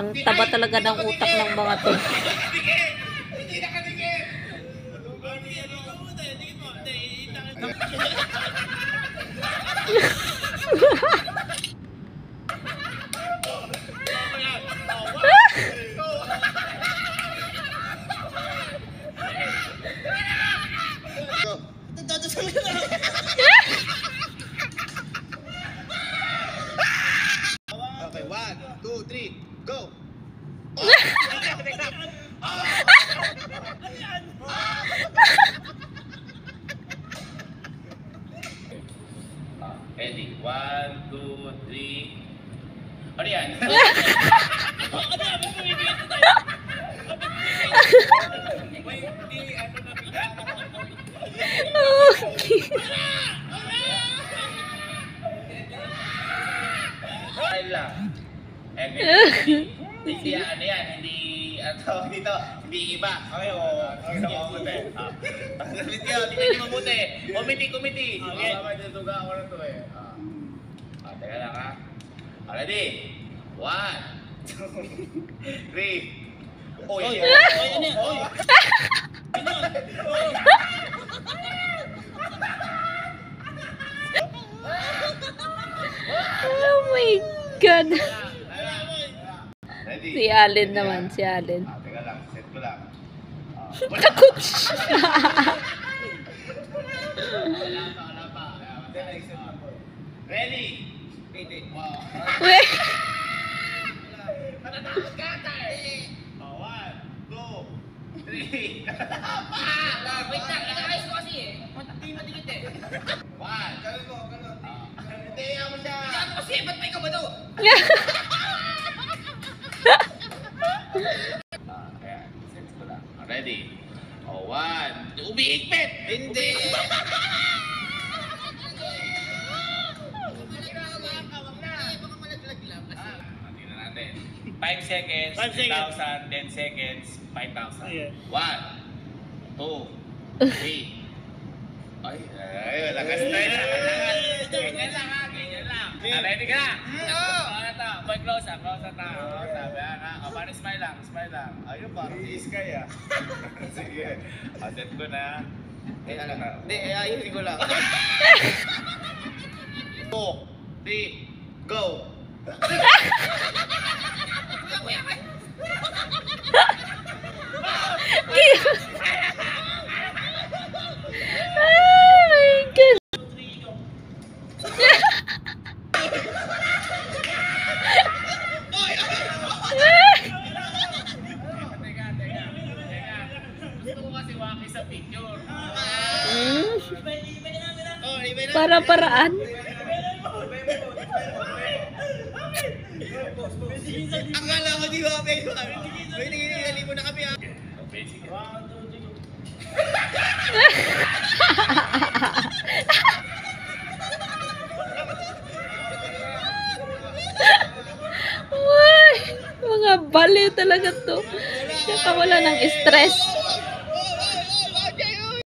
Ang taba talaga ng utak ng mga to. Okay, 1, 2, 3, go! Ready? 1, 2, 3. Ano yan? Ay lang. Hindi ano yan, hindi ano tawag dito, hindi iba. Okay, okay na mabuti. Tingnan nyo mabuti. Committee. Okay. Matutuga ako na to eh. Teka lang ha. Ready? 1, 2, 3. Oy! Oy! Oh my God. Ready? Si Allen naman, si Allen. Teka lang, set ko lang. Takot siya. Wala pa. Ready? Weh. Matatakot ka tayo! 1, 2, 3. Wait lang, ina-ayos ko kasi eh. Hindi madikit eh. 1. Gano'n mo. Hindi, mo siya. Hindi ako kasi, ba't may kabado? Ayan, set ko lang. Ready? 1. Umiigpit! Hindi! Tingnan natin. 5 seconds, 2,000, 10 seconds, 5,000. 1, 2, 3. Ay, lakas na yun. Ganyan lang ha, ganyan lang. Ready ka na? Oo! Ito, boy, close up na. Paano smile lang. Ayun, parang si Sky ah. Sige, set ko na. Hindi, ayusin ko lang. 2, 3, go! Oh my God. Gusto ko kasi waki sa picture. Para-paraan. Akala ko di ba, pero may nagiging mo na kami ha. Basic. Uy, mga baliw talaga to. Kaya wala ng stress.